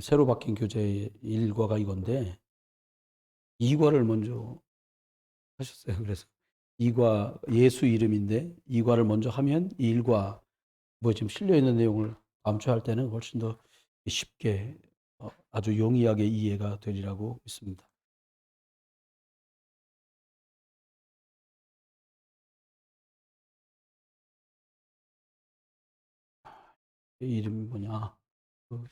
새로 바뀐 교재의 일과가 이건데 이과를 먼저 하셨어요. 그래서 이과 예수 이름인데 이과를 먼저 하면 일과 뭐 지금 실려 있는 내용을 다음 주에 할 때는 훨씬 더 쉽게 아주 용이하게 이해가 되리라고 믿습니다. 이 이름이 뭐냐? 그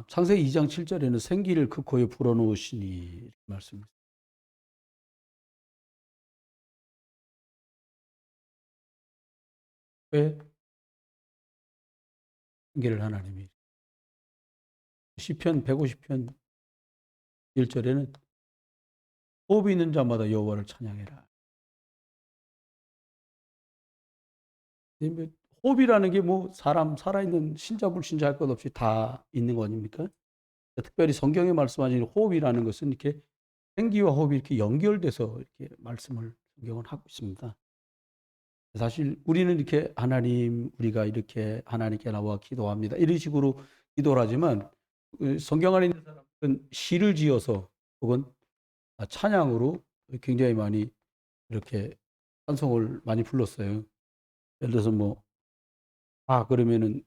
창세기 2장 7절에는 생기를 그 코에 불어넣으시니 이렇게 말씀입니다. 왜 생기를 하나님이 시편 150편 1절에는 호흡이 있는 자마다 여호와를 찬양해라. 뭐 호흡이라는 게 뭐 사람 살아있는 신자 불신자 할 것 없이 다 있는 거 아닙니까? 특별히 성경에 말씀하신 호흡이라는 것은 이렇게 생기와 호흡이 이렇게 연결돼서 이렇게 말씀을 성경은 하고 있습니다. 사실 우리는 이렇게 하나님, 우리가 이렇게 하나님께 나와 기도합니다. 이런 식으로 기도를 하지만 성경 안에 있는 사람들은 시를 지어서 혹은 찬양으로 굉장히 많이 이렇게 찬송을 많이 불렀어요. 예를 들어서 뭐 그러면은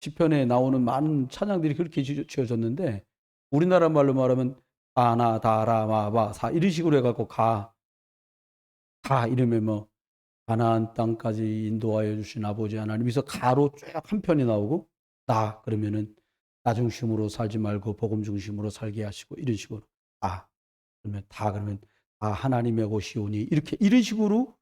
시편에 나오는 많은 찬양들이 그렇게 지어졌는데 우리나라 말로 말하면 아나 다라 마바 사 이런 식으로 해 갖고 가 이러면 뭐 가나안 땅까지 인도하여 주신 아버지 하나님에서 가로 쭉 한 편이 나오고 나 그러면은 나 중심으로 살지 말고 복음 중심으로 살게 하시고 이런 식으로 그러면 다 하나님의 것이오니 이렇게 이런 식으로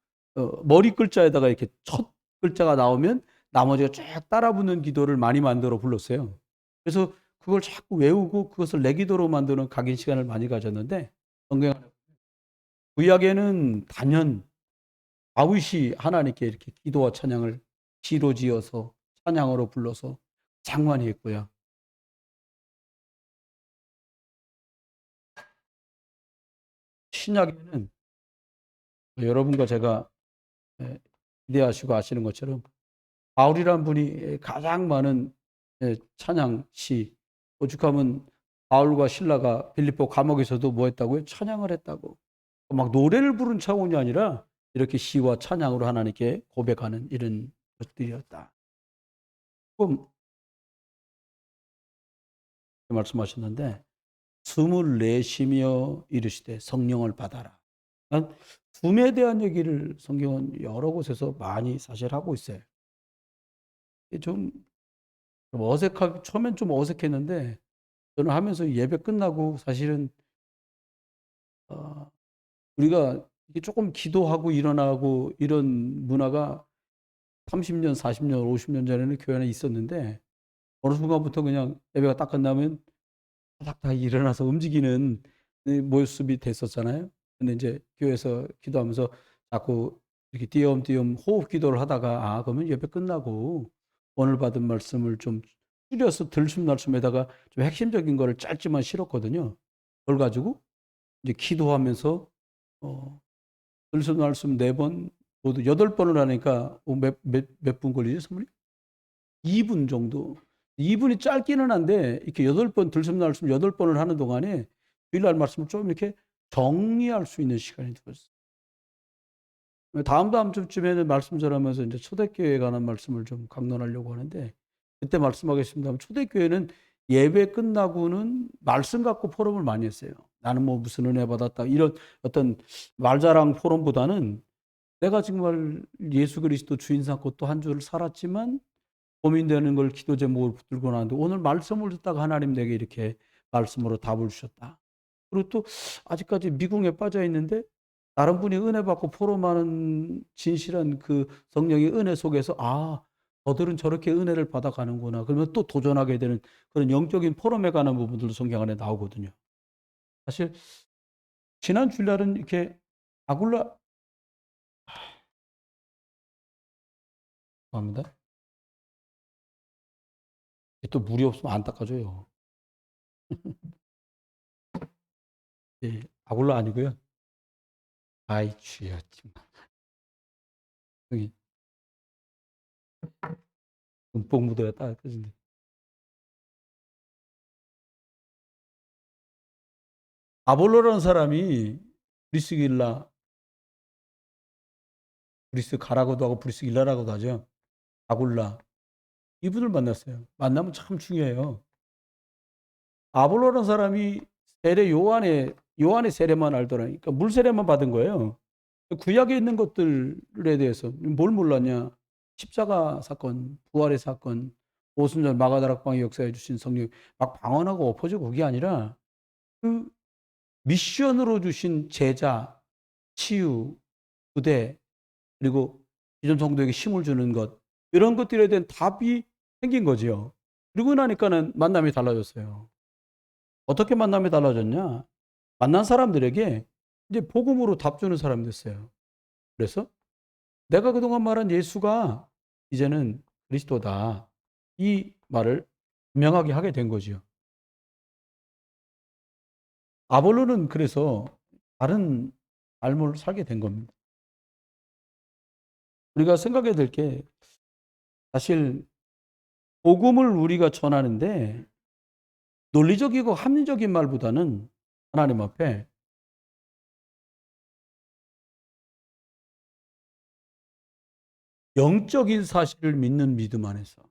머리 글자에다가 이렇게 첫 글자가 나오면 나머지가 쫙 따라 붙는 기도를 많이 만들어 불렀어요. 그래서 그걸 자꾸 외우고 그것을 내 기도로 만드는 각인 시간을 많이 가졌는데 성경 구약에는 단연 다윗이 하나님께 이렇게 기도와 찬양을 시로 지어서 찬양으로 불러서 장관이 했고요. 신약에는 여러분과 제가 기대하시고 아시는 것처럼 바울이란 분이 가장 많은 찬양 시 오죽하면 바울과 실라가 빌립보 감옥에서도 뭐 했다고요? 찬양을 했다고. 막 노래를 부른 차원이 아니라 이렇게 시와 찬양으로 하나님께 고백하는 이런 것들이었다. 그 말씀하셨는데 숨을 내쉬며 이르시되 성령을 받아라. 난 숨에 대한 얘기를 성경은 여러 곳에서 많이 사실 하고 있어요. 좀 어색하게 처음엔 좀 어색했는데 저는 하면서 예배 끝나고 사실은 어 우리가 이게 쪼끔 기도하고 일어나고 이런 문화가 30년 40년 50년 전에는 교회 안에 있었는데 어느 순간부터 그냥 예배가 딱 끝나면 다 일어나서 움직이는 모습이 됐었잖아요. 근데 인제 교회에서 기도하면서 자꾸 이렇게 띄엄띄엄 호흡 기도를 하다가 그러면 예배 끝나고 오늘 받은 말씀을 좀 줄여서 들숨날숨에다가 좀 핵심적인 거를 짧지만 실었거든요. 그걸 가지고 이제 기도하면서 어 들숨날숨 4번 모두 8 번을 하니까 몇 분 걸리죠 선생님? 2분 정도. 2 분이 짧기는 한데 이렇게 8번 들숨날숨 8 번을 하는 동안에 주일날 말씀을 좀 이렇게 정리할 수 있는 시간이 되었어요. 다음 주쯤에는 말씀 전하면서 인제 초대교회에 관한 말씀을 좀 강론하려고 하는데 그때 말씀하겠습니다만 초대교회는 예배 끝나고는 말씀 갖고 포럼을 많이 했어요. "나는 뭐 무슨 은혜 받았다." 이런 어떤 말자랑 포럼보다는 내가 정말 예수 그리스도 주인 삼고 또 한 주를 살았지만 고민되는 걸 기도 제목으로 붙들고 나왔는데 오늘 말씀을 듣다가 하나님 내게 이렇게 말씀으로 답을 주셨다. 그리고 또 아직까지 미궁에 빠져 있는데 다른 분이 은혜 받고 포럼하는 진실한 그 성령의 은혜 속에서 '저들은 저렇게 은혜를 받아가는구나.' 그러면 또 도전하게 되는 그런 영적인 포럼에 관한 부분들도 성경 안에 나오거든요. 사실 지난 주일날은 이렇게 아굴라 죄송합니다. 또 물이 없으면 안 닦아줘요. 예. 아굴라 아니고요. 아이 주여 정말. 듬뿍 묻어야 따뜻해진대. 아볼로라는 사람이 브리스길라, 브리스가라고도 하고 브리스길라라고도 하죠. 아굴라. 이분을 만났어요. 만나면 참 중요해요. 아볼로라는 사람이 세례 요한의 세례만 알더라니까. 그러니까 물 세례만 받은 거예요. 구약에 있는 것들에 대해서 뭘 몰랐냐? 십자가 사건, 부활의 사건, 오순절 마가다락방의 역사해 주신 성령 막 방언하고 엎어지고 그게 아니라 그 미션으로 주신 제자, 치유, 부대, 그리고 기존 성도에게 힘을 주는 것, 이런 것들에 대한 답이 생긴 거지요. 그리고 나니까는 만남이 달라졌어요. 어떻게 만남이 달라졌냐? 만난 사람들에게 이제 복음으로 답 주는 사람이 됐어요. 그래서 내가 그동안 말한 예수가 이제는 그리스도다. 이 말을 분명하게 하게 된 거지요. 아볼로는 그래서 다른 삶을 살게 된 겁니다. 우리가 생각해야 될 게 사실 복음을 우리가 전하는데 논리적이고 합리적인 말보다는 하나님 앞에 영적인 사실을 믿는 믿음 안에서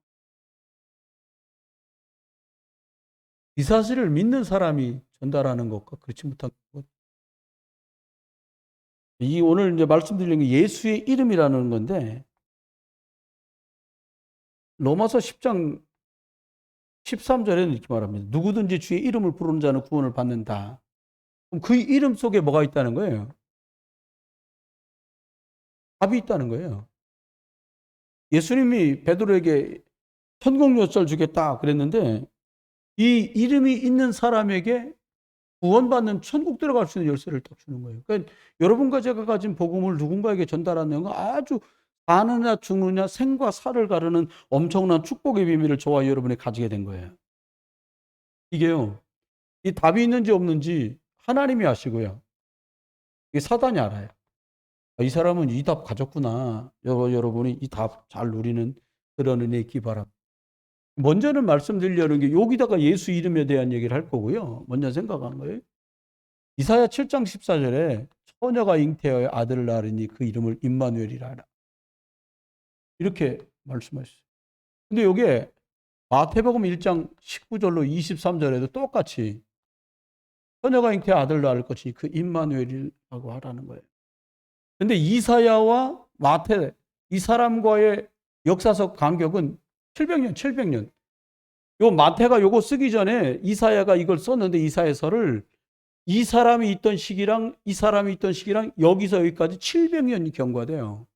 이 사실을 믿는 사람이 전달하는 것과 그렇지 못한 것. 이 오늘 이제 말씀드리는 게 예수의 이름이라는 건데 로마서 10장 13절에는 이렇게 말합니다. 누구든지 주의 이름을 부르는 자는 구원을 받는다. 그럼 그 이름 속에 뭐가 있다는 거예요? 답이 있다는 거예요. 예수님이 베드로에게 천국 열쇠를 주겠다 그랬는데 이 이름이 있는 사람에게 구원받는 천국 들어갈 수 있는 열쇠를 딱 주는 거예요. 그러니까 여러분과 제가 가진 복음을 누군가에게 전달하는 건 아주 사느냐 죽느냐 생과 사를 가르는 엄청난 축복의 비밀을 저와 여러분이 가지게 된 거예요. 이게요. 이 답이 있는지 없는지 하나님이 아시고요. 이게 사단이 알아요. 이 사람은 이 답 가졌구나. 여러분이 이 답 잘 누리는 그런 은혜 있기 바랍니다. 먼저는 말씀드리려는 게 여기다가 예수 이름에 대한 얘기를 할 거고요. 먼저 생각한 거예요. 이사야 7장 14절에 처녀가 잉태하여 아들을 낳으니 그 이름을 임마누엘이라 하라. 이렇게 말씀하셨어요. 근데 이게 마태복음 1장 19절로 23절에도 똑같이 처녀가 잉태하여 아들을 낳을 것이 그 임마누엘이라고 하라는 거예요. 근데 이사야와 마태 이 사람과의 역사적 간격은 700년. 요 마태가 요거 쓰기 전에 이사야가 이걸 썼는데 이사야서를 이 사람이 있던 시기랑 이 사람이 있던 시기랑 여기서 여기까지 700년이 경과돼요.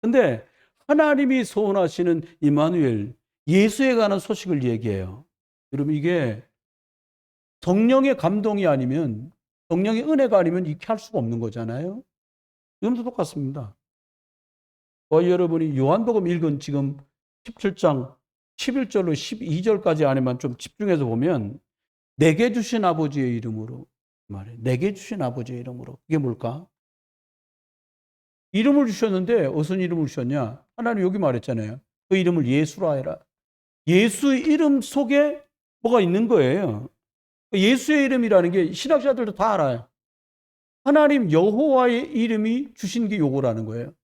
근데 하나님이 소원하시는 임마누엘 예수에 관한 소식을 얘기해요. 여러분 이게 성령의 감동이 아니면 성령의 은혜가 아니면 이렇게 할 수가 없는 거잖아요. 지금도 똑같습니다. 여러분이 요한복음 읽은 지금 17장 11절로 12절까지 안에만 좀 집중해서 보면 내게 주신 아버지의 이름으로 말해. 내게 주신 아버지의 이름으로. 이게 뭘까? 이름을 주셨는데 무슨 이름을 주셨냐? 하나님 여기 말했잖아요. 그 이름을 예수라 해라. 예수의 이름 속에 뭐가 있는 거예요. 예수의 이름이라는 게 신학자들도 다 알아요. 하나님 여호와의 이름이 주신 게 요거라는 거예요.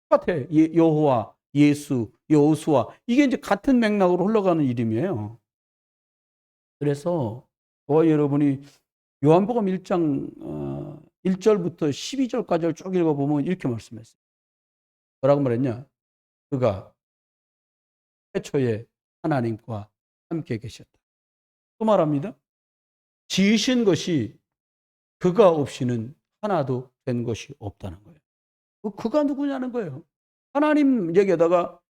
똑같아. 여호와, 예수, 여호수아. 이게 이제 같은 맥락으로 흘러가는 이름이에요. 그래서 저와 여러분이 요한복음 1장 1절부터 12절까지를 쭉 읽어보면 이렇게 말씀했어요. 뭐라고 말했냐? 그가 태초에 하나님과 함께 계셨다. 또 말합니다. 지으신 것이 그가 없이는 하나도 된 것이 없다는 거예요. 그가 누구냐는 거예요. 하나님 얘기하다가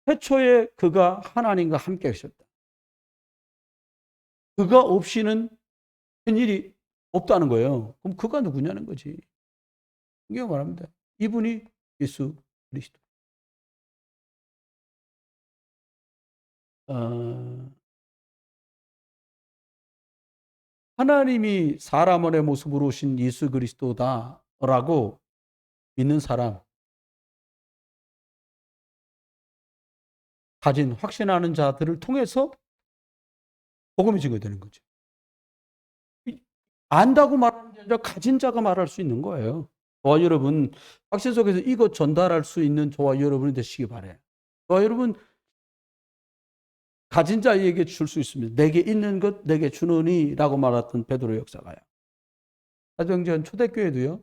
태초에 그가 하나님과 함께 계셨다. 그가 없이는 된 일이 없다는 거예요. 그럼 그가 누구냐는 거지. 이게 말합니다. 이분이 예수 그리스도. 하나님이 사람의 모습으로 오신 예수 그리스도다라고 믿는 사람, 가진 확신하는 자들을 통해서 복음이 증거되는 거죠. 안다고 말하는 게 아니라 가진 자가 말할 수 있는 거예요. 저와 여러분 확신 속에서 이것 전달할 수 있는 저와 여러분이 되시기 바래요. 저와 여러분 가진 자에게 줄 수 있습니다. 내게 있는 것 내게 주노니라고 말했던 베드로 역사가요. 사도행전 초대교회도요.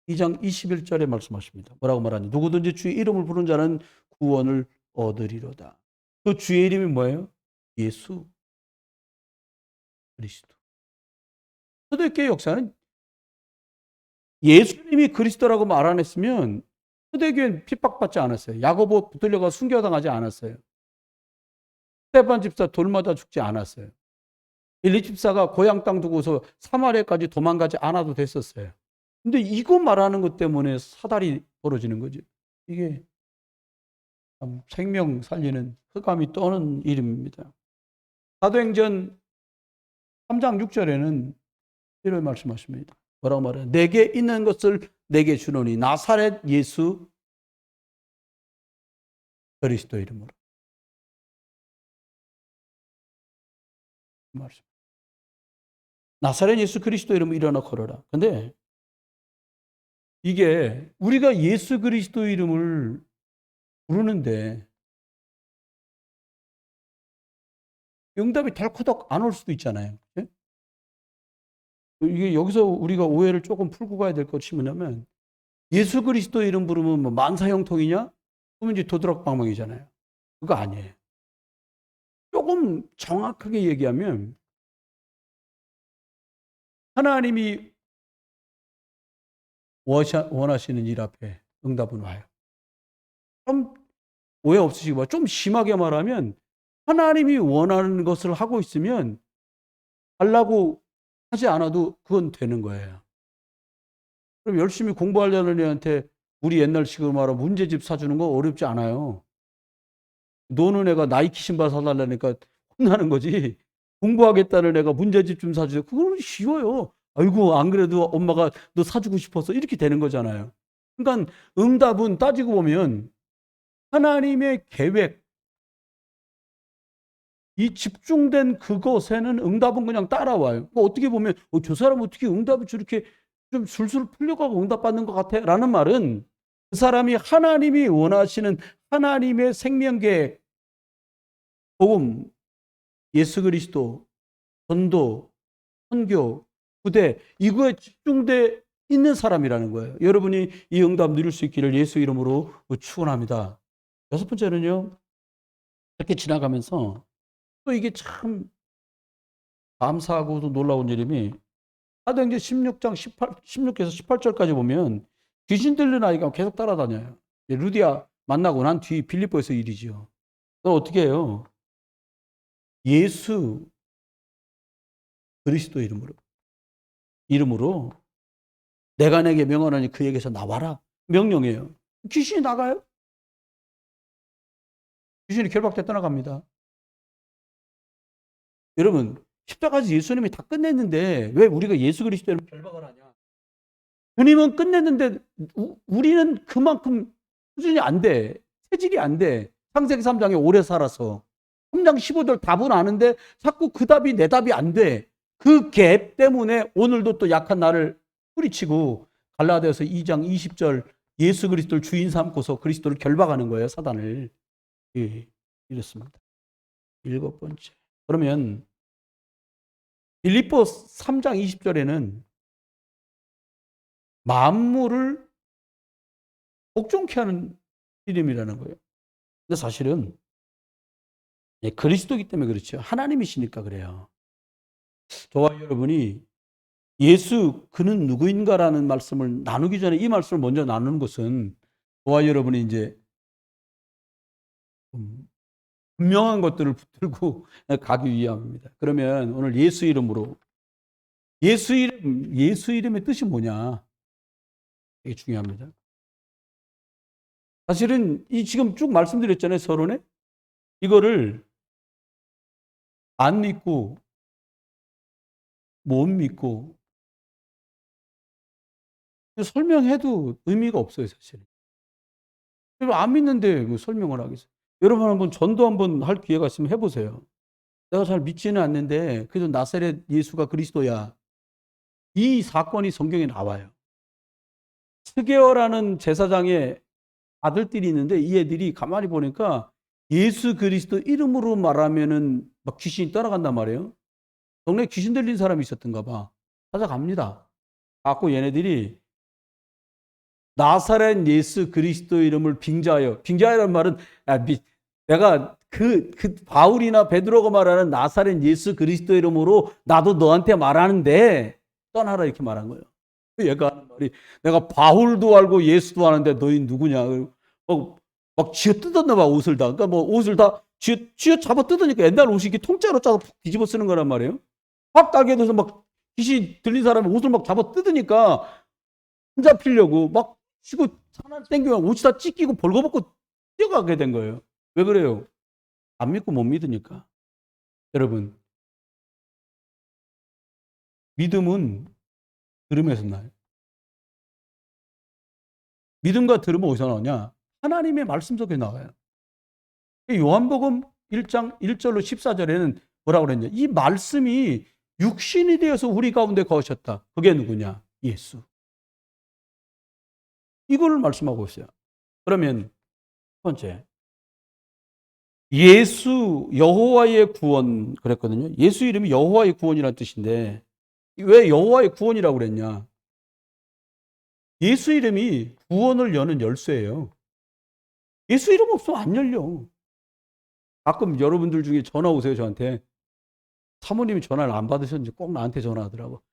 2장 21절에 말씀하십니다. 뭐라고 말하냐? 누구든지 주의 이름을 부른 자는 구원을 얻으리로다. 그 주의 이름이 뭐예요? 예수 그리스도. 초대교회 역사는 예수님이 그리스도라고 말 안 했으면 초대교회는 핍박받지 않았어요. 야고보 붙들려가 순교당하지 않았어요. 스데반 집사 돌 맞아 죽지 않았어요. 빌립 집사가 고향 땅 두고서 사마리아까지 도망가지 않아도 됐었어요. 근데 이거 말하는 것 때문에 사달이 벌어지는 거죠. 이게 참 생명 살리는 흑암이 떠는 이름입니다. 사도행전 3장 6절에는 이런 말씀하십니다. 뭐라고 말해요? 내게 있는 것을 내게 주노니 나사렛 예수 그리스도 이름으로. 말씀. 나사렛 예수 그리스도 이름으로 일어나 걸어라. 근데 이게 우리가 예수 그리스도 이름을 부르는데 응답이 덜커덕 안 올 수도 있잖아요. 그치? 이게 여기서 우리가 오해를 조금 풀고 가야 될 것이 뭐냐면 예수 그리스도 이름 부르면 뭐 만사형통이냐? 그러면 이제 도드락방망이잖아요. 그거 아니에요. 조금 정확하게 얘기하면 하나님이 원하시는 일 앞에 응답은 와요. 좀 오해 없으시기 바랍니다. 좀 심하게 말하면 하나님이 원하는 것을 하고 있으면 하려고 하지 않아도 그건 되는 거예요. 그럼 열심히 공부하려는 애한테 우리 옛날식으로 말하면 문제집 사주는 거 어렵지 않아요. 노는 애가 나이키 신발 사달라니까 혼나는 거지. 공부하겠다는 애가 문제집 좀 사주세요. 그건 쉬워요. 아이고 안 그래도 엄마가 너 사주고 싶어서 이렇게 되는 거잖아요. 그러니까 응답은 따지고 보면 하나님의 계획, 이 집중된 그것에는 응답은 그냥 따라와요. 뭐 어떻게 보면 저 사람 어떻게 응답이 저렇게 좀 술술 풀려가고 응답받는 것 같아? 라는 말은 그 사람이 하나님이 원하시는 하나님의 생명계획, 복음, 예수 그리스도, 전도, 선교, 부대 이거에 집중돼 있는 사람이라는 거예요. 여러분이 이 응답 누릴 수 있기를 예수 이름으로 축원합니다. 여섯 번째는요. 이렇게 지나가면서 또 이게 참 감사하고도 놀라운 일임이 사도행전 16장 16에서 18절까지 보면 귀신 들린 아이가 계속 따라다녀요. 루디아 만나고 난 뒤 빌립보에서 일이죠. 그럼 어떻게 해요? 예수 그리스도 이름으로 내가 내게 명하노니 그에게서 나와라. 명령이에요. 귀신이 나가요? 귀신이 결박돼 떠나갑니다. 여러분 십자가에서 예수님이 다 끝냈는데 왜 우리가 예수 그리스도 이름으로 결박을 하냐? 주님은 끝냈는데 우리는 그만큼 수준이 안 돼. 체질이 안 돼. 창세기 3장에 오래 살아서. 3장 15절 답은 아는데 자꾸 그 답이 내 답이 안 돼. 그 갭 때문에 오늘도 또 약한 나를 뿌리치고 갈라디아서 2장 20절 예수 그리스도를 주인 삼고서 그리스도를 결박하는 거예요. 사단을. 예, 이렇습니다. 일곱 번째. 그러면 빌립보 3장 20절에는 만물을 복종케 하는 이름이라는 거예요. 근데 사실은 그리스도이기 때문에 그렇죠. 하나님이시니까 그래요. 저와 여러분이 예수 그는 누구인가라는 말씀을 나누기 전에 이 말씀을 먼저 나누는 것은 저와 여러분이 이제 분명한 것들을 붙들고 가기 위함입니다. 그러면 오늘 예수 이름으로 예수 이름의 뜻이 뭐냐? 이게 중요합니다. 사실은 이 지금 쭉 말씀드렸잖아요. 서론에 이거를 안 믿고 못 믿고 설명해도 의미가 없어요, 사실은. 안 믿는데 뭐 설명을 하겠어요. 여러분 한번 전도 한번 할 기회가 있으면 해보세요. 내가 잘 믿지는 않는데 그래도 나사렛 예수가 그리스도야. 이 사건이 성경에 나와요. 스게어라는 제사장의 아들들이 있는데 이 애들이 가만히 보니까 예수 그리스도 이름으로 말하면은 막 귀신이 떠나간단 말이에요. 동네에 귀신 들린 사람이 있었던가 봐. 찾아갑니다. 갖고 얘네들이 나사렛 예수 그리스도 이름을 빙자하여, 빙자하여라는 말은 내가 그 바울이나 베드로가 말하는 나사렛 예수 그리스도 이름으로 나도 너한테 말하는데 떠나라 이렇게 말한 거예요. 얘가 하는 말이 내가 바울도 알고 예수도 아는데 너희 누구냐. 막 쥐어 뜯었나 봐 옷을 다. 그러니까 뭐 옷을 다 쥐어 잡아 뜯으니까 옛날 옷이 이렇게 통째로 짜서 뒤집어 쓰는 거란 말이에요. 막 따게 돼서 막 귀신 들린 사람이 옷을 막 잡아 뜯으니까 안 잡히려고 막 치고 하나 땡기면 옷이 다 찢기고 벌거벗고 뛰어가게 된 거예요. 왜 그래요? 안 믿고 못 믿으니까. 여러분, 믿음은 들음에서 나요. 믿음과 들음은 어디서 나오냐? 하나님의 말씀 속에 나와요. 요한복음 1장 1절로 14절에는 뭐라고 그랬냐? 이 말씀이 육신이 되어서 우리 가운데 거하셨다. 그게 누구냐? 예수. 이걸 말씀하고 있어요. 그러면 첫 번째, 예수 여호와의 구원 그랬거든요. 예수 이름이 여호와의 구원이라는 뜻인데 왜 여호와의 구원이라고 그랬냐? 예수 이름이 구원을 여는 열쇠예요. 예수 이름 없으면 안 열려. 가끔 여러분들 중에 전화 오세요, 저한테. 사모님이 전화를 안 받으셨는지 꼭 나한테 전화하더라고.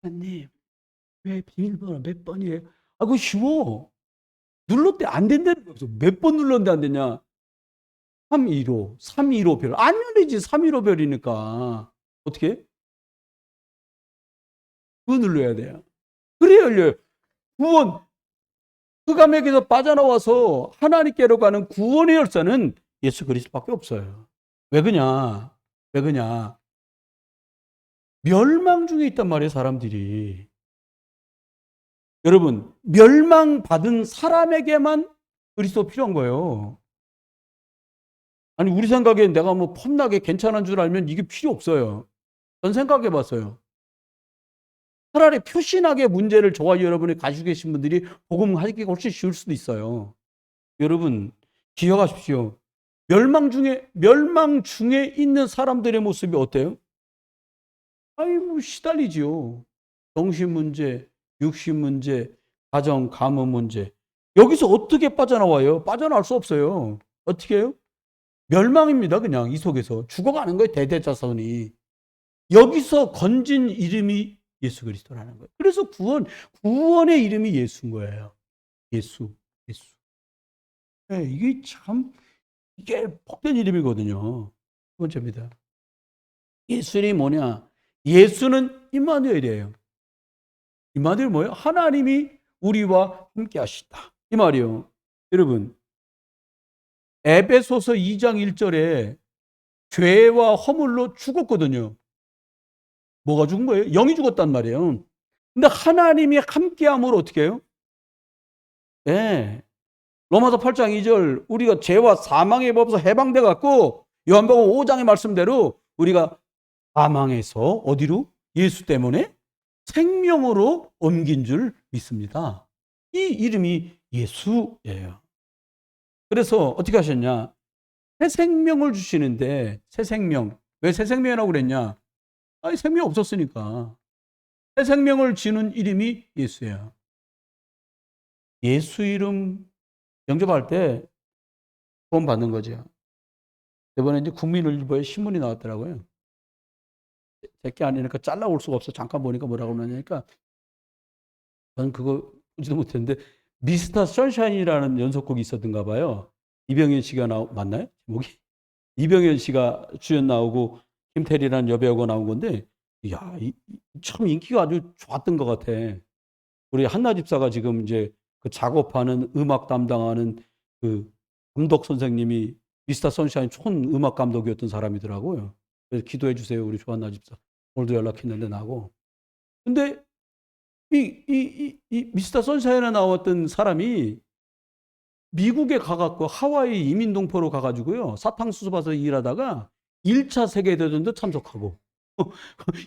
사장님, 왜 비밀번호 몇 번이에요? 아, 그거 쉬워. 눌렀대 안 된다는 거 없어. 몇 번 눌렀는데 안 되냐? 315, 315 별. 안 열리지, 315 별이니까. 어떻게? 그거 눌러야 돼요. 그래야 열려요. 구원. 흑암에게서 빠져나와서 하나님께로 가는 구원의 열쇠는 예수 그리스도밖에 없어요. 왜 그냐? 왜 그냐? 멸망 중에 있단 말이에요, 사람들이. 여러분, 멸망받은 사람에게만 그리스도 필요한 거예요. 아니, 우리 생각에 내가 뭐 폼나게 괜찮은 줄 알면 이게 필요 없어요. 전 생각해 봤어요. 차라리 표신하게 문제를 저와 여러분이 가지고 계신 분들이 복음 하기가 훨씬 쉬울 수도 있어요. 여러분, 기억하십시오. 멸망 중에 있는 사람들의 모습이 어때요? 아이고, 시달리지요. 정신 문제, 육신 문제, 가정, 가문 문제. 여기서 어떻게 빠져나와요? 빠져나올 수 없어요. 어떻게 해요? 멸망입니다. 그냥 이 속에서. 죽어가는 거예요. 대대자손이. 여기서 건진 이름이 예수 그리스도라는 거예요. 그래서 구원의 이름이 예수인 거예요. 예수. 네, 이게 복된 이름이거든요. 두 번째입니다. 예수님이 뭐냐? 예수는 임마누엘이에요. 임마누엘 뭐예요? 하나님이 우리와 함께 하시다. 이 말이요. 여러분, 에베소서 2장 1절에 죄와 허물로 죽었거든요. 뭐가 죽은 거예요? 영이 죽었단 말이에요. 근데 하나님이 함께함으로 어떻게 해요? 네. 로마서 8장 2절 우리가 죄와 사망의 법에서 해방돼 갖고 요한복음 5장의 말씀대로 우리가 사망에서 어디로? 예수 때문에 생명으로 옮긴 줄 믿습니다. 이 이름이 예수예요. 그래서 어떻게 하셨냐? 새 생명을 주시는데 새 생명. 왜 새 생명이라고 그랬냐? 아니 생명 없었으니까. 새 생명을 주는 이름이 예수예요. 예수 이름 영접할 때 구원 받는 거죠. 이번에 이제 국민일보에 신문이 나왔더라고요. 제게 아니니까 잘라올 수가 없어. 잠깐 보니까 뭐라고 그러냐니까 저는 그거 보지도 못했는데 미스터 선샤인이라는 연속곡이 있었던가 봐요. 이병현 씨가 맞나요? 제목이? 이병현 씨가 주연 나오고 김태리라는 여배우가 나온 건데 야, 참 인기가 아주 좋았던 것 같아. 우리 한나 집사가 지금 이제 그 작업하는 음악 담당하는 그 감독 선생님이 미스터 선샤인 촌 음악 감독이었던 사람이더라고요. 그래서 기도해 주세요. 우리 조한나 집사. 오늘도 연락했는데 나고. 근데 이 미스터 선샤인에 나왔던 사람이 미국에 가갖고 하와이 이민동포로 가가지고요. 사탕수수 밭에서 일하다가 1차 세계대전도 참석하고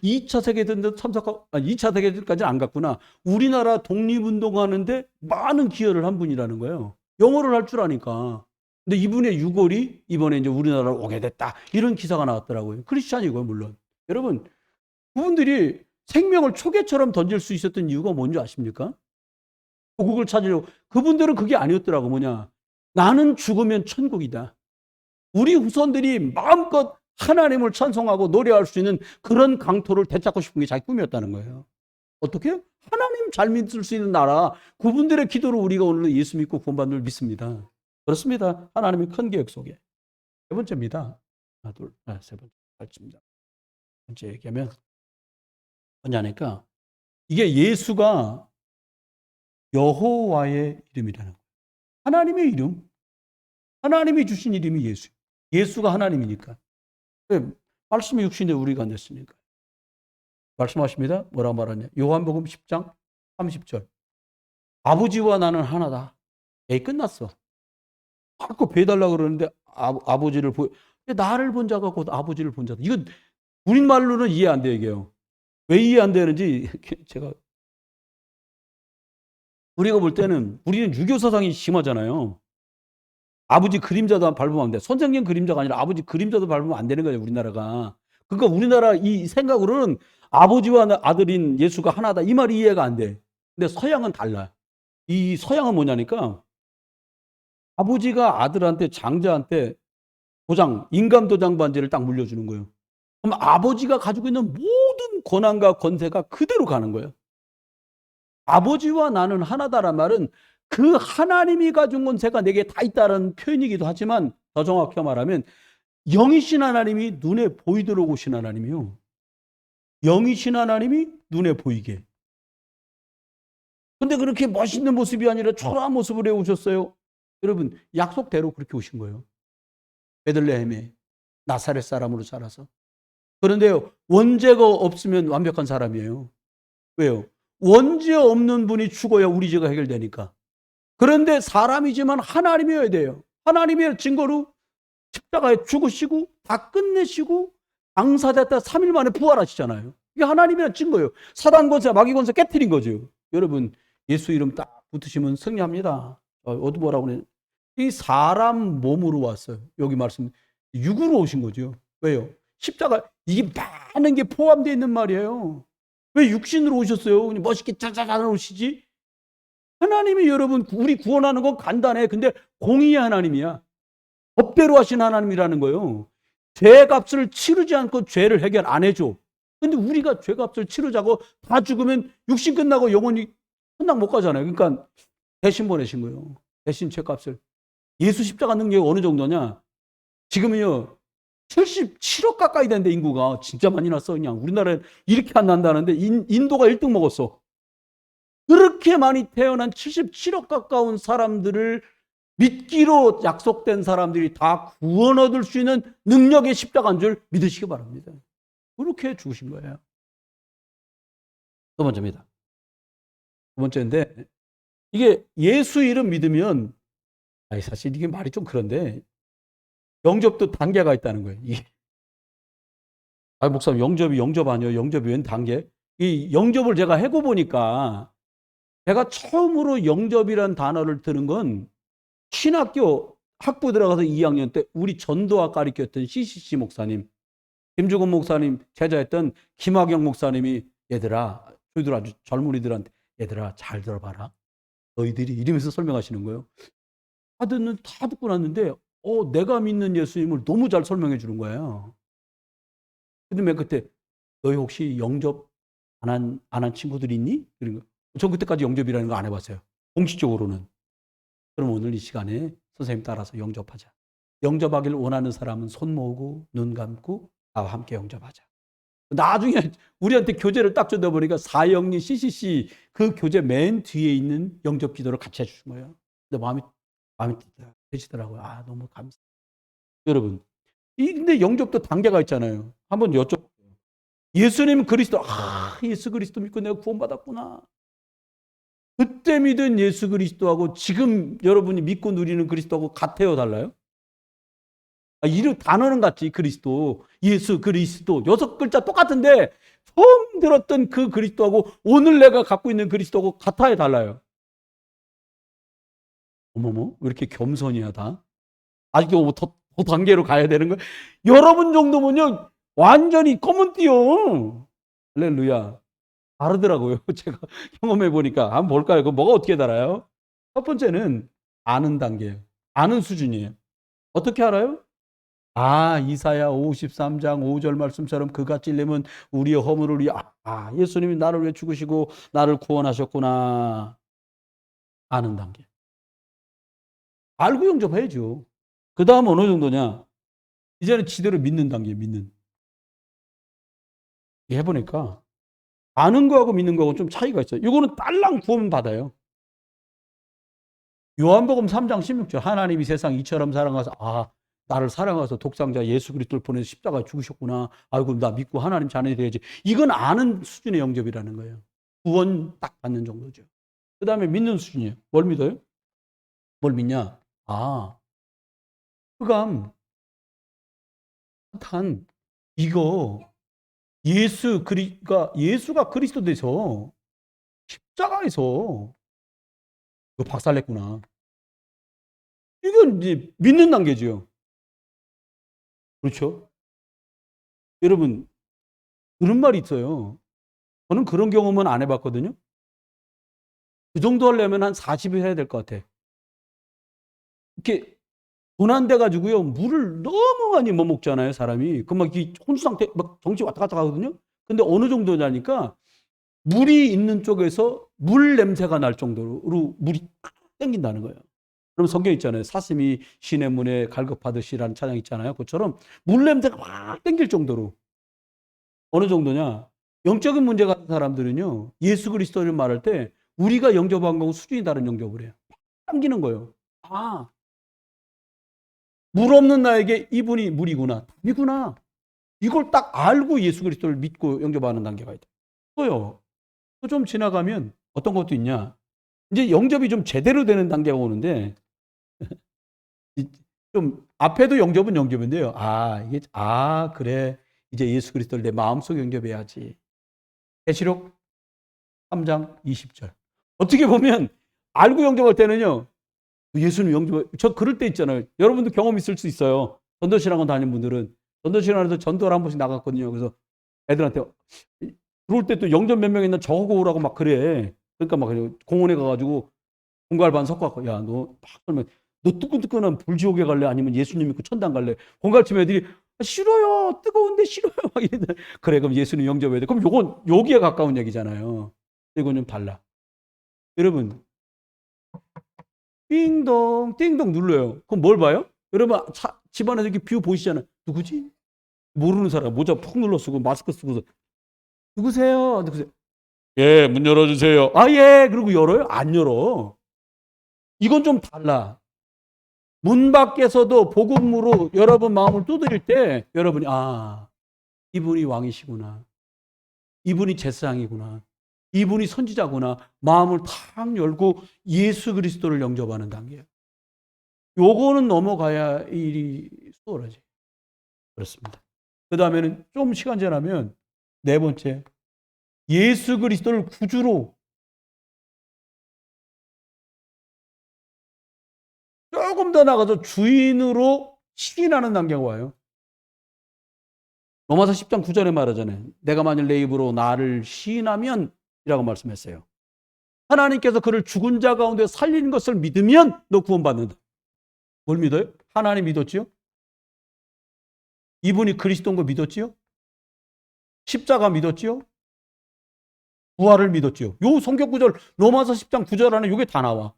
2차 세계대전도 참석하고 2차 세계대전까지는 안 갔구나. 우리나라 독립운동하는데 많은 기여를 한 분이라는 거예요. 영어를 할 줄 아니까. 근데 이분의 유골이 이번에 이제 우리나라로 오게 됐다. 이런 기사가 나왔더라고요. 크리스찬이고요, 물론. 여러분, 그분들이 생명을 초계처럼 던질 수 있었던 이유가 뭔지 아십니까? 조국을 찾으려고. 그분들은 그게 아니었더라고. 뭐냐. 나는 죽으면 천국이다. 우리 후손들이 마음껏 하나님을 찬송하고 노래할 수 있는 그런 강토를 되찾고 싶은 게 자기 꿈이었다는 거예요. 어떻게? 하나님 잘 믿을 수 있는 나라. 그분들의 기도로 우리가 오늘 예수 믿고 구원받는 줄 믿습니다. 그렇습니다. 하나님의 큰 계획 속에. 세 번째입니다. 하나, 둘, 세 번째. 세 번째 얘기하면 뭐냐니까 이게 예수가 여호와의 이름이라는 거예요. 하나님의 이름. 하나님이 주신 이름이 예수. 예수가 하나님이니까. 말씀이 육신에 우리가 안 됐으니까. 말씀하십니다. 뭐라 말하냐. 요한복음 10장 30절. 아버지와 나는 하나다. 에이, 끝났어. 자꾸 배달라고 그러는데 아버지를 나를 본 자가 곧 아버지를 본 자다. 이건 우리말로는 이해 안 돼요, 이게요. 왜 이해 안 되는지 제가 우리가 볼 때는 우리는 유교 사상이 심하잖아요. 아버지 그림자도 밟으면 안 돼. 선생님 그림자가 아니라 아버지 그림자도 밟으면 안 되는 거예요, 우리나라가. 그러니까 우리나라 이 생각으로는 아버지와 아들인 예수가 하나다. 이 말이 이해가 안 돼. 근데 서양은 달라. 이 서양은 뭐냐니까 아버지가 아들한테 장자한테 인감 도장 반지를 딱 물려주는 거예요. 그럼 아버지가 가지고 있는 모든 권한과 권세가 그대로 가는 거예요. 아버지와 나는 하나다란 말은 그 하나님이 가진 권세가 내게 다 있다는 표현이기도 하지만 더 정확히 말하면 영이신 하나님이 눈에 보이도록 오신 하나님이요. 영이신 하나님이 눈에 보이게. 근데 그렇게 멋있는 모습이 아니라 초라한 모습으로 오셨어요. 여러분, 약속대로 그렇게 오신 거예요. 베들레헴에 나사렛 사람으로 살아서. 그런데요, 원죄가 없으면 완벽한 사람이에요. 왜요? 원죄 없는 분이 죽어야 우리 죄가 해결되니까. 그런데 사람이지만 하나님이어야 돼요. 하나님의 증거로 십자가에 죽으시고 다 끝내시고 장사됐다 3일 만에 부활하시잖아요. 이게 하나님의 증거예요. 사단 권세, 마귀 권세 깨트린 거죠. 여러분, 예수 이름 딱 붙으시면 승리합니다. 어디 뭐라고 그래? 이 사람 몸으로 왔어요. 여기 말씀 육으로 오신 거죠. 왜요? 십자가 이게 많은 게 포함되어 있는 말이에요. 왜 육신으로 오셨어요? 멋있게 짜자잔 오시지? 하나님이 여러분 우리 구원하는 건 간단해. 근데 공의의 하나님이야. 법대로 하신 하나님이라는 거예요. 죄값을 치르지 않고 죄를 해결 안 해줘. 근데 우리가 죄값을 치르자고 다 죽으면 육신 끝나고 영원히 천당 못 가잖아요. 그러니까 대신 보내신 거예요. 대신 죄값을. 예수 십자가 능력이 어느 정도냐? 지금은요 77억 가까이 되는데 인구가 진짜 많이 났어. 그냥 우리나라에 이렇게 안 난다는데 인도가 1등 먹었어. 그렇게 많이 태어난 77억 가까운 사람들을 믿기로 약속된 사람들이 다 구원 얻을 수 있는 능력의 십자가인 줄 믿으시기 바랍니다. 그렇게 죽으신 거예요. 두 번째입니다. 두 번째인데 이게 예수 이름 믿으면 사실 이게 말이 좀 그런데 영접도 단계가 있다는 거예요. 목사님 영접 아니에요. 영접이 웬 단계? 이 영접을 제가 해고 보니까 제가 처음으로 영접이라는 단어를 들은 건 신학교 학부 들어가서 2학년 때 우리 전도학 가르쳤던 CCC 목사님, 김주건 목사님 제자였던 김학영 목사님이 얘들아, 저희들 아주 젊은이들한테 얘들아 잘 들어봐라. 너희들이 이러면서 설명하시는 거예요. 다 듣고 났는데 내가 믿는 예수님을 너무 잘 설명해 주는 거예요. 근데 맨 끝에 너희 혹시 영접 안 한 친구들 있니? 그런 거. 전 그때까지 영접이라는 거 안 해봤어요. 공식적으로는. 그럼 오늘 이 시간에 선생님 따라서 영접하자. 영접하기를 원하는 사람은 손 모으고 눈 감고 나와 함께 영접하자. 나중에 우리한테 교재를 딱 줘다 보니까 사영리 CCC 그 교재 맨 뒤에 있는 영접 기도를 같이 해주신 거예요. 근데 마음이 되시더라고요. 너무 감사. 여러분, 근데 영접도 단계가 있잖아요. 한번 여쭤볼게요. 예수님 그리스도, 예수 그리스도 믿고 내가 구원받았구나. 그때 믿은 예수 그리스도하고 지금 여러분이 믿고 누리는 그리스도하고 같아요, 달라요? 이름 단어는 같지. 그리스도, 예수 그리스도 6글자 똑같은데 처음 들었던 그 그리스도하고 오늘 내가 갖고 있는 그리스도하고 같아요, 달라요? 어머머, 왜 이렇게 겸손이야 다? 아직도 더 단계로 가야 되는 거야? 여러분 정도면요 완전히 검은 띠요. 할렐루야. 다르더라고요. 제가 경험해 보니까. 한번 볼까요? 그 뭐가 어떻게 달아요? 첫 번째는 아는 단계예요. 아는 수준이에요. 어떻게 알아요? 이사야 53장 5절 말씀처럼 그가 찔림은 우리의 허물을 위해 예수님이 나를 위해 죽으시고 나를 구원하셨구나. 아는 단계. 알고 영접해야죠. 그 다음 어느 정도냐? 이제는 지대로 믿는 단계, 믿는. 해보니까 아는 거하고 믿는 거하고 좀 차이가 있어요. 이거는 딸랑 구원 받아요. 요한복음 3장 16절 하나님이 세상 이처럼 사랑하사 나를 사랑하사 독생자 예수 그리스도를 보내서 십자가에 죽으셨구나. 아이고 나 믿고 하나님 자녀이 돼야지. 이건 아는 수준의 영접이라는 거예요. 구원 딱 받는 정도죠. 그 다음에 믿는 수준이에요. 뭘 믿어요? 뭘 믿냐? 흑암 탄 이거 예수가 그리스도 돼서 십자가에서 이거 박살냈구나. 이건 이제 믿는 단계죠. 그렇죠? 여러분, 그런 말이 있어요. 저는 그런 경험은 안 해봤거든요. 그 정도 하려면 한 40일 해야 될 것 같아. 이렇게 고난돼 가지고요. 물을 너무 많이 못 먹잖아요, 사람이. 막 혼수 상태 막 정신 왔다 갔다 하거든요. 근데 어느 정도냐니까 물이 있는 쪽에서 물 냄새가 날 정도로 물이 딱 땡긴다는 거예요. 그럼 성경 있잖아요. 사슴이 시냇 문에 갈급하듯이라는 찬양 있잖아요. 그처럼 물 냄새가 확 땡길 정도로. 어느 정도냐? 영적인 문제 같은 사람들은요. 예수 그리스도를 말할 때 우리가 영접한 거하고 수준이 다른 영접을 해요. 당기는 거예요. 물 없는 나에게 이분이 물이구나. 답이구나. 이걸 딱 알고 예수 그리스도를 믿고 영접하는 단계가 있다. 또요. 또 좀 지나가면 어떤 것도 있냐? 이제 영접이 좀 제대로 되는 단계가 오는데 좀 앞에도 영접은 영접인데요. 그래. 이제 예수 그리스도를 내 마음속에 영접해야지. 계시록 3장 20절. 어떻게 보면 알고 영접할 때는요. 예수님 저 그럴 때 있잖아요. 여러분도 경험 있을 수 있어요. 전도신학원 다니는 분들은 전도신학원에서 전도를 한 번씩 나갔거든요. 그래서 애들한테 들어올 때 또 영접 몇 명 있나 적어 오라고 막 그래. 그러니까 막 공원에 가가지고 공갈반 섞어갖고 너 뜨끈뜨끈한 불지옥에 갈래? 아니면 예수님 믿고 천당 갈래? 공갈치면 애들이 싫어요. 뜨거운데 싫어요. 막 이래. 그래 그럼 예수님 영접해야 돼. 그럼 요건 여기에 가까운 얘기잖아요. 이건 좀 달라. 여러분 띵동 띵동 눌러요. 그럼 뭘 봐요? 여러분 집안에서 이렇게 뷰 보이시잖아요. 누구지? 모르는 사람 모자 푹 눌러 쓰고 마스크 쓰고서 누구세요? 예, 문 열어주세요. 예. 그리고 열어요? 안 열어. 이건 좀 달라. 문 밖에서도 복음으로 여러분 마음을 두드릴 때 여러분이 이분이 왕이시구나. 이분이 제사장이구나. 이분이 선지자구나. 마음을 탁 열고 예수 그리스도를 영접하는 단계예요. 요거는 넘어가야 일이 수월하지. 그렇습니다. 그 다음에는 좀 시간 지나면 네 번째, 예수 그리스도를 구주로 조금 더 나가서 주인으로 시인하는 단계가 와요. 로마서 10장 9절에 말하잖아요. 내가 만일 내 입으로 나를 시인하면 이라고 말씀했어요. 하나님께서 그를 죽은 자 가운데 살리는 것을 믿으면 너 구원받는다. 뭘 믿어요? 하나님 믿었지요? 이분이 그리스도인 거 믿었지요? 십자가 믿었지요? 부활을 믿었지요? 요 성경 구절 로마서 10장 9절 안에 요게 다 나와.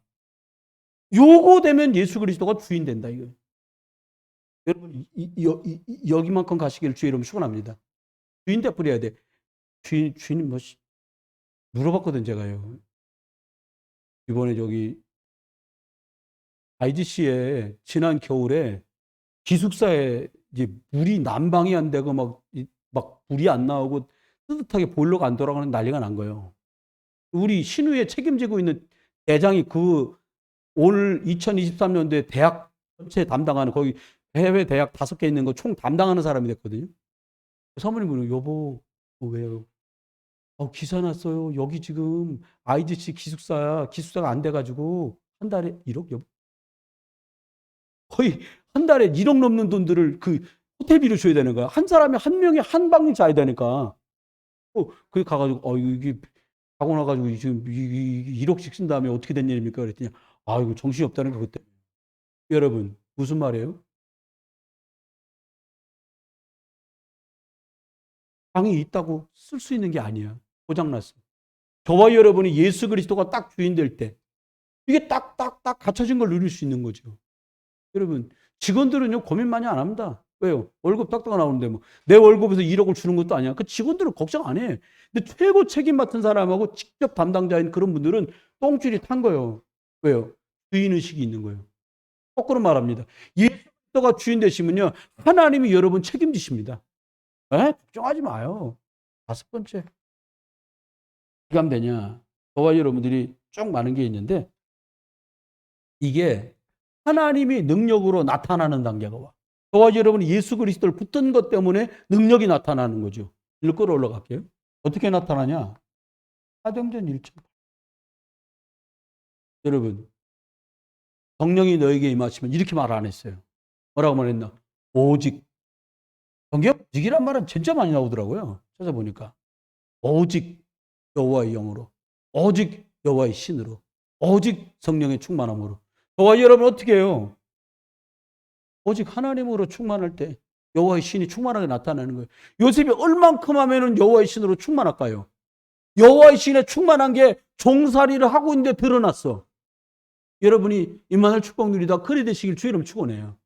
요거 되면 예수 그리스도가 주인 된다 이거. 여러분 여기만큼 가시기를 주의 이름 축원합니다. 주인 되뿌려야 돼. 주인이 물어봤거든 제가요. 이번에 IGC에 지난 겨울에 기숙사에 이제 물이 난방이 안 되고 막 불이 안 나오고 뜨뜻하게 보일러가 안 돌아가는 난리가 난 거예요. 우리 신우에 책임지고 있는 대장이 올 2023년도에 대학 전체 담당하는 거기 해외 대학 5개 있는 거 총 담당하는 사람이 됐거든요. 사모님이 여보, 왜요? 기사 났어요. 여기 지금 IGC 기숙사가 안 돼가지고 한 달에 1억 여보. 거의 한 달에 1억 넘는 돈들을 그 호텔비로 줘야 되는 거야. 한 사람이 한 명이 한 방 자야 되니까. 그게 가가지고 이게 사고 나가지고 지금 1억씩 쓴 다음에 어떻게 된 일입니까? 그랬더니 이거 정신이 없다는 거 그때. 여러분 무슨 말이에요? 방이 있다고 쓸 수 있는 게 아니야. 고장났어. 저와 여러분이 예수 그리스도가 딱 주인 될 때 이게 딱딱딱 갖춰진 걸 누릴 수 있는 거죠. 여러분 직원들은요 고민 많이 안 합니다. 왜요? 월급 딱딱 나오는데 뭐 내 월급에서 1억을 주는 것도 아니야. 그 직원들은 걱정 안 해. 근데 최고 책임 맡은 사람하고 직접 담당자인 그런 분들은 똥줄이 탄 거예요. 왜요? 주인 의식이 있는 거예요. 거꾸로 말합니다. 예수 그리스도가 주인 되시면요 하나님이 여러분 책임지십니다. 걱정하지 마요. 5번째 어떻게 하면 되냐? 저와 여러분들이 쭉 많은 게 있는데 이게 하나님이 능력으로 나타나는 단계가 와. 저와 여러분이 예수 그리스도를 붙든 것 때문에 능력이 나타나는 거죠. 일로 끌어올라갈게요. 어떻게 나타나냐? 사도행전 1장. 여러분 성령이 너에게 임하시면 이렇게 말 안 했어요. 뭐라고 말했나? 오직. 성경 오직이란 말은 진짜 많이 나오더라고요. 찾아보니까. 오직 여호와의 영으로. 오직 여호와의 신으로. 오직 성령의 충만함으로. 저와 여러분 어떻게 해요? 오직 하나님으로 충만할 때 여호와의 신이 충만하게 나타나는 거예요. 요셉이 얼만큼 하면은 여호와의 신으로 충만할까요? 여호와의 신에 충만한 게 종살이를 하고 있는데 드러났어. 여러분이 임마누엘 축복 누리다 그리 되시길 주 이름 축원해요.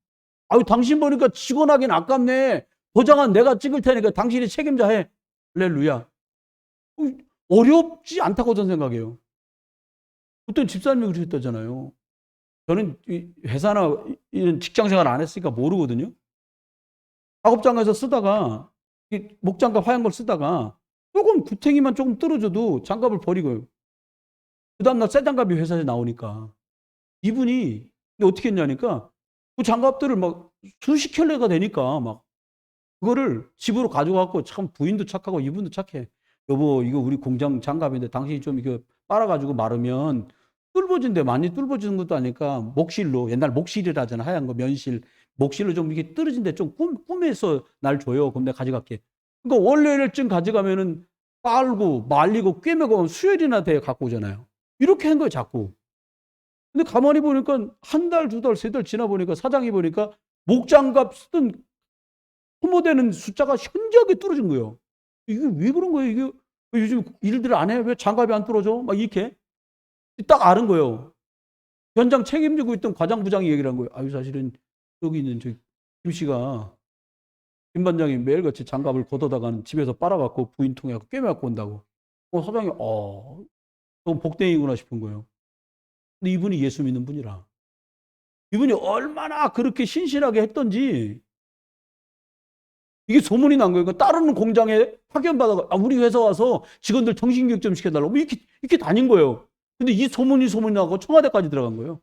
당신 보니까 직원하긴 아깝네. 도장은 내가 찍을 테니까 당신이 책임자 해. 할렐루야. 어렵지 않다고 저는 생각해요. 어떤 집사님이 그러셨다잖아요. 저는 회사나 이런 직장 생활 안 했으니까 모르거든요. 작업장에서 쓰다가 목장갑 하얀 걸 쓰다가 조금 구탱이만 조금 떨어져도 장갑을 버리고요. 그 다음날 새 장갑이 회사에 나오니까 이분이 어떻게 했냐니까 그 장갑들을 막 수십 켤레가 되니까 막 그거를 집으로 가져가고 참 부인도 착하고 이분도 착해. 여보 이거 우리 공장 장갑인데 당신이 좀 이거 빨아가지고 마르면 뚫어진대. 많이 뚫어지는 것도 아니까 목실로 옛날 목실이라 하잖아. 하얀 거 면실 목실로 좀 이게 떨어진데 좀 꾸며서 날 줘요. 그럼 내가 가져갈게. 그러니까 원래를쯤 가져가면은 빨고 말리고 꿰매고 수혈이나 돼 갖고 오잖아요. 이렇게 한 거예요 자꾸. 근데 가만히 보니까 한 달, 두 달, 세 달 지나 보니까 사장이 보니까 목장갑 쓰던 소모되는 숫자가 현저하게 떨어진 거예요. 이게 왜 그런 거예요? 이게 요즘 일들 안 해? 왜 장갑이 안 떨어져? 막 이렇게 딱 아는 거예요. 현장 책임지고 있던 과장부장이 얘기를 한 거예요. 사실은 여기 있는 김 씨가 김 반장이 매일같이 장갑을 걷어다가는 집에서 빨아갖고 부인통에 꿰매갖고 온다고. 사장이 너무 복댕이구나 싶은 거예요. 근데 이분이 예수 믿는 분이라. 이분이 얼마나 그렇게 신실하게 했던지 이게 소문이 난 거예요. 다른 공장에 파견받아가 우리 회사 와서 직원들 정신교육 좀 시켜달라고 뭐 이렇게 다닌 거예요. 근데 이 소문이 나고 청와대까지 들어간 거예요.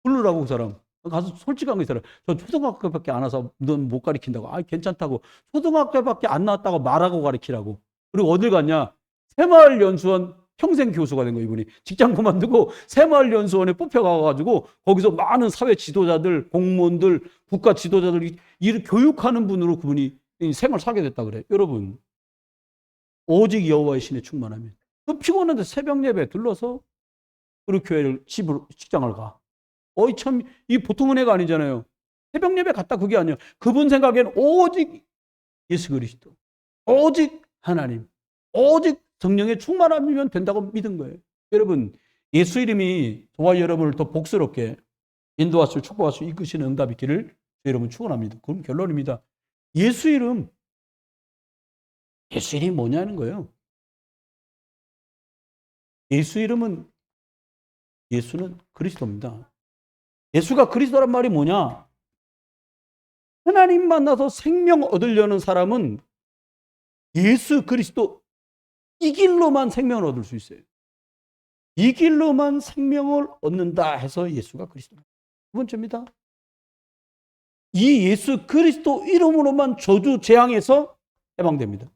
부르라고 그 사람. 가서 솔직한 거 있어라. 저 초등학교밖에 안 와서 넌 못 가르친다고. 괜찮다고. 초등학교밖에 안 나왔다고 말하고 가르치라고. 그리고 어딜 갔냐? 새마을연수원 평생 교수가 된 거예요, 이분이. 직장 그만두고 새마을연수원에 뽑혀가가지고 거기서 많은 사회 지도자들, 공무원들, 국가 지도자들 이 교육하는 분으로 그분이 생을 사게 됐다 그래요. 여러분, 오직 여호와의 신에 충만하면. 그 피곤한데 새벽 예배 들러서 우리 교회를 직장을 가. 참, 이 보통 은혜가 아니잖아요. 새벽 예배 갔다 그게 아니에요. 그분 생각엔 오직 예수 그리스도, 오직 하나님, 오직 성령의 충만함이면 된다고 믿은 거예요. 여러분, 예수 이름이 저와 여러분을 더 복스럽게 인도하시고 축복하시고 이끄시는 응답이 있기를 여러분 축원합니다. 그럼 결론입니다. 예수 이름이 뭐냐는 거예요. 예수는 그리스도입니다. 예수가 그리스도란 말이 뭐냐? 하나님 만나서 생명 얻으려는 사람은 예수 그리스도 이 길로만 생명을 얻을 수 있어요. 이 길로만 생명을 얻는다 해서 예수가 그리스도. 두 번째입니다. 이 예수 그리스도 이름으로만 저주 재앙에서 해방됩니다.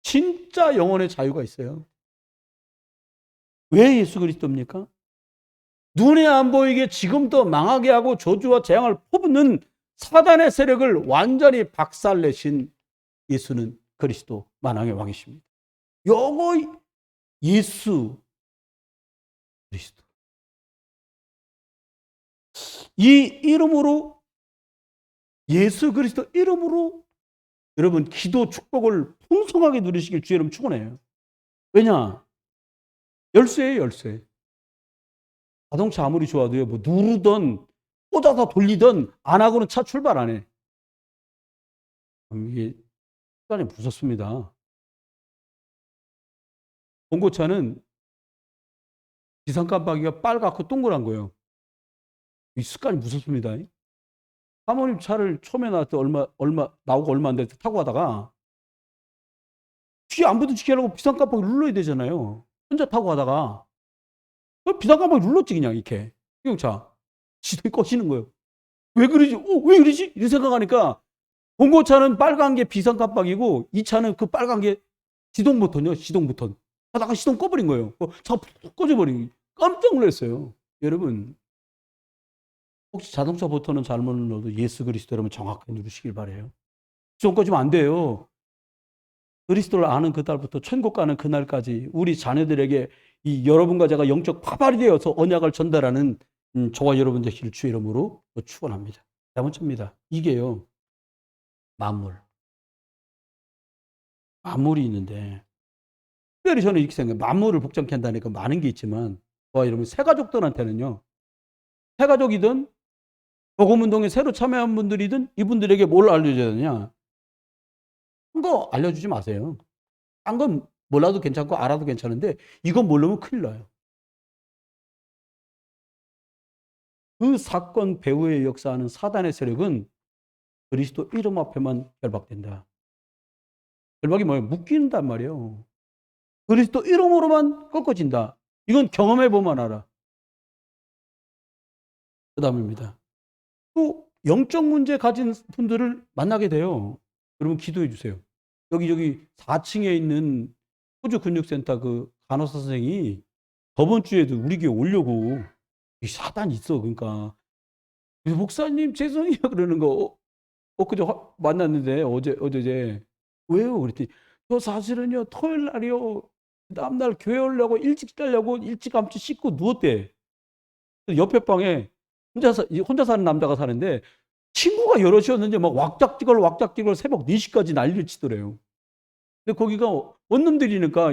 진짜 영혼의 자유가 있어요. 왜 예수 그리스도입니까? 눈에 안 보이게 지금도 망하게 하고 저주와 재앙을 퍼붓는 사단의 세력을 완전히 박살내신 예수는 그리스도 만왕의 왕이십니다. 요거 예수 그리스도. 이 이름으로, 예수 그리스도 이름으로 여러분 기도 축복을 풍성하게 누리시길 주의 이름 축원해요. 왜냐? 열쇠예요, 열쇠. 자동차 아무리 좋아도요, 뭐 누르던 꽂아서 돌리던 안 하고는 차 출발 안 해. 이게 습관이 무섭습니다. 봉고차는 비상 깜빡이가 빨갛고 동그란 거예요. 이 습관이 무섭습니다. 사모님 차를 처음에 나왔을 때 나오고 얼마 안 됐을 때 타고 가다가 뒤에 안 부딪히게 비상 깜빡이 눌러야 되잖아요. 혼자 타고 가다가 비상 깜빡이 눌렀지 그냥 이렇게. 승용차 시동이 꺼지는 거예요. 왜 그러지? 왜 그러지? 이런 생각하니까 봉고차는 빨간 게 비상 깜빡이고 이 차는 그 빨간 게 시동 버튼이요. 시동 버튼. 하다가 시동 꺼버린 거예요. 차가 푹 꺼져버린. 깜짝 놀랐어요. 여러분 혹시 자동차 버튼은 잘못 눌러도 예수 그리스도 여러분 정확하게 누르시길 바래요. 시동 꺼지면 안 돼요. 그리스도를 아는 그날부터 천국 가는 그날까지 우리 자녀들에게 이 여러분과 제가 영적 파발이 되어서 언약을 전달하는 저와 여러분 되시길 주의 이름으로 축원합니다. 세 번째입니다. 이게요. 만물이 있는데 특별히 저는 이렇게 생각해요. 만물을 복잡케 한다니까 많은 게 있지만 저와 여러분 새가족들한테는요. 새가족이든 복음운동에 새로 참여한 분들이든 이분들에게 뭘 알려줘야 되냐. 딴 거 알려주지 마세요. 딴 건 몰라도 괜찮고 알아도 괜찮은데 이건 모르면 큰일 나요. 그 사건 배후에 역사하는 사단의 세력은 그리스도 이름 앞에만 결박된다. 결박이 뭐예요? 묶인단 말이에요. 그리스도 이름으로만 꺾어진다. 이건 경험해보면 알아. 그 다음입니다. 또 영적 문제 가진 분들을 만나게 돼요. 여러분 기도해 주세요. 여기 4층에 있는 호주 근육센터 그 간호사 선생이 저번 주에도 우리 교회 오려고 사단이 있어. 그러니까 목사님 죄송해요 그러는 거 그제 만났는데 어제 왜요? 그랬더니 저 사실은요 토요일 날이요 다음날 교회 오려고 일찍 자려고 일찌감치 씻고 누웠대. 옆에 방에 혼자 사는 남자가 사는데 친구가 여럿이었는데 막 왁작지걸 새벽 4시까지 난리를 치더래요. 근데 거기가 원룸들이니까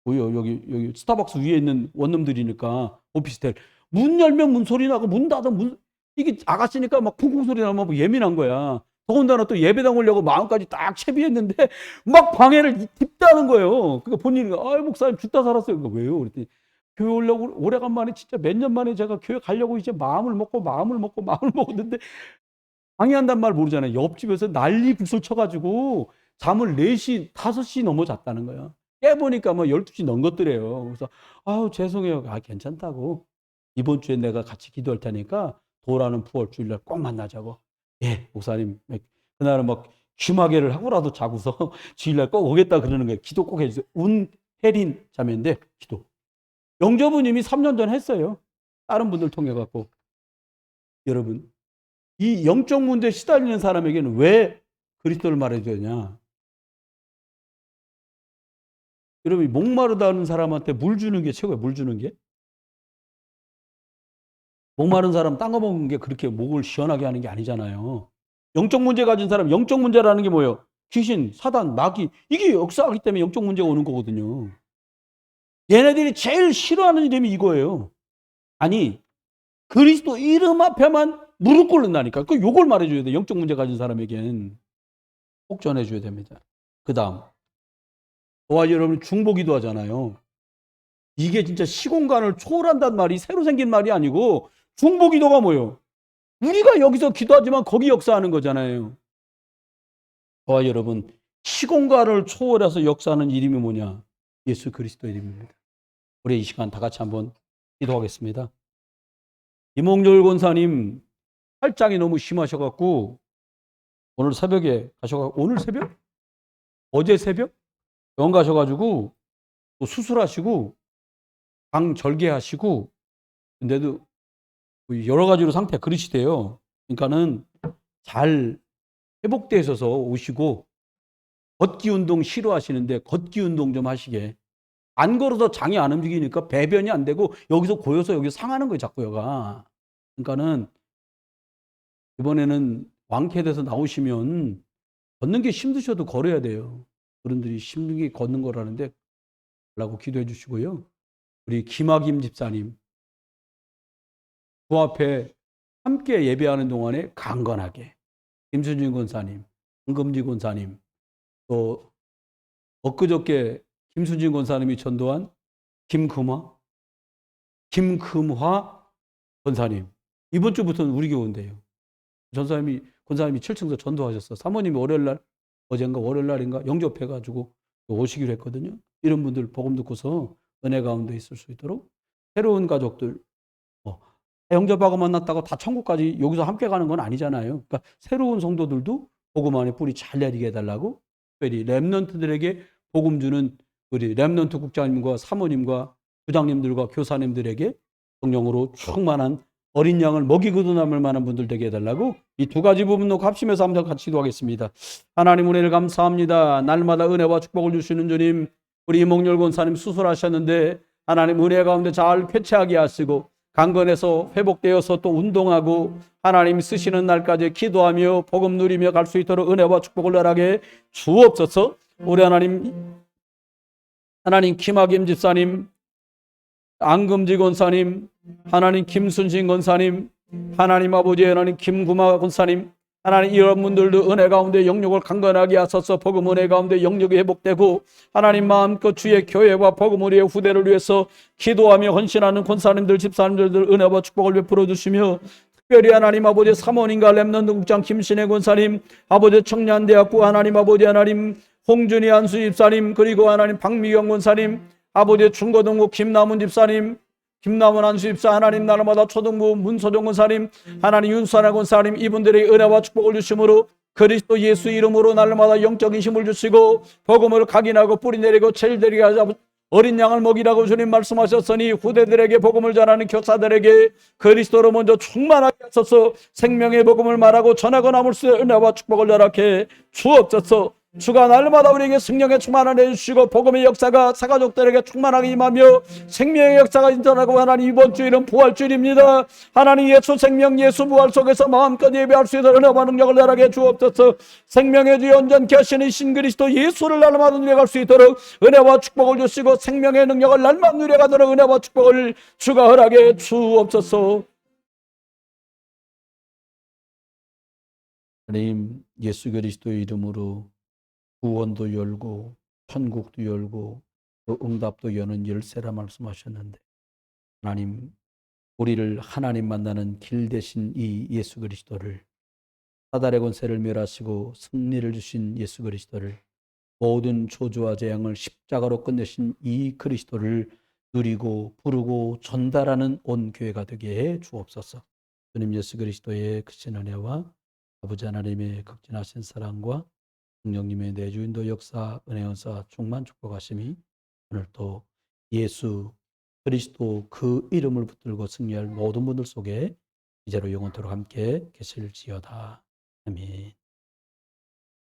뭐요 여기 스타벅스 위에 있는 원룸들이니까 오피스텔 문 열면 문소리 나고 문 닫으면 이게 아가씨니까 막 쿵쿵 소리 나면 뭐 예민한 거야. 더군다나 또 예배당 오려고 마음까지 딱 채비했는데 막 방해를 딥다는 거예요. 그러니까 본인이 아이 목사님 죽다 살았어요. 그러니까 왜요? 그랬더니 교회 오려고 오래간만에 진짜 몇 년 만에 제가 교회 가려고 이제 마음을 먹었는데 방해한단 말 모르잖아요. 옆집에서 난리 불술 쳐가지고 잠을 4시, 5시 넘어 잤다는 거야. 깨보니까 뭐 12시 넘은 것들이에요. 그래서 아우 죄송해요. 괜찮다고. 이번 주에 내가 같이 기도할 테니까 도라는 9월 주일날 꼭 만나자고. 예, 목사님. 그날은 막 귀마개를 하고라도 자고서 주일날 꼭 오겠다 그러는 거예요. 기도 꼭 해주세요. 운혜린 자매인데 기도. 영접은 이미 3년 전에 했어요. 다른 분들 통해 갖고. 여러분, 이 영적 문제에 시달리는 사람에게는 왜 그리스도를 말해줘야 되냐? 여러분, 목마르다는 사람한테 물 주는 게 최고예요. 물 주는 게. 목마른 사람 딴 거 먹는 게 그렇게 목을 시원하게 하는 게 아니잖아요. 영적 문제 가진 사람, 영적 문제라는 게 뭐예요? 귀신, 사단, 마귀. 이게 역사하기 때문에 영적 문제가 오는 거거든요. 얘네들이 제일 싫어하는 이름이 이거예요. 아니, 그리스도 이름 앞에만 무릎 꿇는다니까. 그 요걸 말해줘야 돼. 영적 문제 가진 사람에겐 꼭 전해줘야 됩니다. 그 다음, 저와 여러분 중보기도 하잖아요. 이게 진짜 시공간을 초월한단 말이 새로 생긴 말이 아니고 중보기도가 뭐예요? 우리가 여기서 기도하지만 거기 역사하는 거잖아요. 저와 여러분 시공간을 초월해서 역사하는 이름이 뭐냐? 예수 그리스도의 이름입니다. 우리 이 시간 다 같이 한번 기도하겠습니다. 이몽졸 권사님 팔짱이 너무 심하셔갖고 오늘 새벽에 가셔가지고 오늘 새벽? 어제 새벽? 병원 가셔가지고 또 수술하시고 방 절개하시고 근데도 여러 가지로 상태가 그러시대요. 그러니까는 잘 회복되셔서 오시고 걷기 운동 싫어하시는데 걷기 운동 좀 하시게. 안 걸어서 장이 안 움직이니까 배변이 안 되고 여기서 고여서 여기 상하는 거예요, 자꾸 여가. 그러니까는 이번에는 왕쾌돼서 나오시면 걷는 게 힘드셔도 걸어야 돼요. 어른들이 힘들게 걷는 거라는데 라고 기도해 주시고요. 우리 김학임 집사님 그 앞에 함께 예배하는 동안에 강건하게 김순진 권사님, 황금지 권사님 또 엊그저께 김순진 권사님이 전도한 김금화 권사님 이번 주부터는 우리 교회인데요. 권사님이 7층에서 전도하셨어. 사모님이 월요일날인가 영접해가지고 오시기로 했거든요. 이런 분들 복음 듣고서 은혜 가운데 있을 수 있도록 새로운 가족들 영접하고 만났다고 다 천국까지 여기서 함께 가는 건 아니잖아요. 그러니까 새로운 성도들도 복음 안에 뿌리 잘 내리게 해달라고 특별히 렘넌트들에게 복음 주는 우리 렘넌트 국장님과 사모님과 부장님들과 교사님들에게 성령으로 충만한 어린 양을 먹이고도 남을 만한 분들 되게 해달라고 이 두 가지 부분 놓고 합심해서 한번 같이 기도하겠습니다. 하나님 은혜를 감사합니다. 날마다 은혜와 축복을 주시는 주님, 우리 이몽열 권사님 수술하셨는데 하나님 은혜 가운데 잘 쾌차하게 하시고 강건해서 회복되어서 또 운동하고 하나님 쓰시는 날까지 기도하며 복음 누리며 갈 수 있도록 은혜와 축복을 허락해 주옵소서. 우리 하나님 김학임 집사님, 안금지 권사님, 하나님 김순신 권사님, 하나님 아버지 하나님 김구마 권사님, 하나님 이런 분들도 은혜 가운데 영역을 강건하게 하소서. 복음 은혜 가운데 영역이 회복되고 하나님 마음껏 주의 교회와 복음 우리의 후대를 위해서 기도하며 헌신하는 권사님들 집사님들 은혜와 축복을 베풀어 주시며 특별히 하나님 아버지 사모님과 렘넌트 국장 김신혜 권사님, 아버지 청년대학부 하나님 아버지 하나님 홍준희 안수 집사님, 그리고 하나님 박미경 권사님, 아버지 중고등부 김남훈 집사님, 김남훈 안수 집사, 하나님 날마다 초등부 문소정 권사님, 하나님 윤수하나 권사님, 이분들의 은혜와 축복을 주심으로 그리스도 예수 이름으로 날마다 영적인 힘을 주시고 복음을 각인하고 뿌리내리고 젤되게 하자. 어린 양을 먹이라고 주님 말씀하셨으니 후대들에게 복음을 전하는 교사들에게 그리스도로 먼저 충만하게 하소서. 생명의 복음을 말하고 전하고 남을 수 있는 은혜와 축복을 허락해 주옵소서. 주가 날마다 우리에게 성령의 충만을 해주시고 복음의 역사가 사가족들에게 충만하게 임하며 생명의 역사가 인전하고 하나님 이번 주일은 부활주일입니다. 하나님 예수 생명 예수 부활 속에서 마음껏 예배할 수 있는 은혜와 능력을 허락해 주옵소서. 생명의 주 온전케 하시는 신그리스도 예수를 날마다 누려갈 수 있도록 은혜와 축복을 주시고 생명의 능력을 날마다 누려가도록 은혜와 축복을 주가 허락해 주옵소서. 하나님 예수 그리스도의 이름으로 구원도 열고 천국도 열고 또 응답도 여는 열쇠라 말씀하셨는데 하나님 우리를 하나님 만나는 길 대신 이 예수 그리스도를 사단의 권세를 멸하시고 승리를 주신 예수 그리스도를 모든 저주와 재앙을 십자가로 끝내신 이 그리스도를 누리고 부르고 전달하는 온 교회가 되게 해 주옵소서. 주님 예수 그리스도의 크신 은혜와 아버지 하나님의 극진하신 사랑과 성령님의 내주인도 역사 은혜 은사 충만 축복하심이 오늘 또 예수 그리스도 그 이름을 붙들고 승리할 모든 분들 속에 이제로 영원토록 함께 계실지어다. 아멘.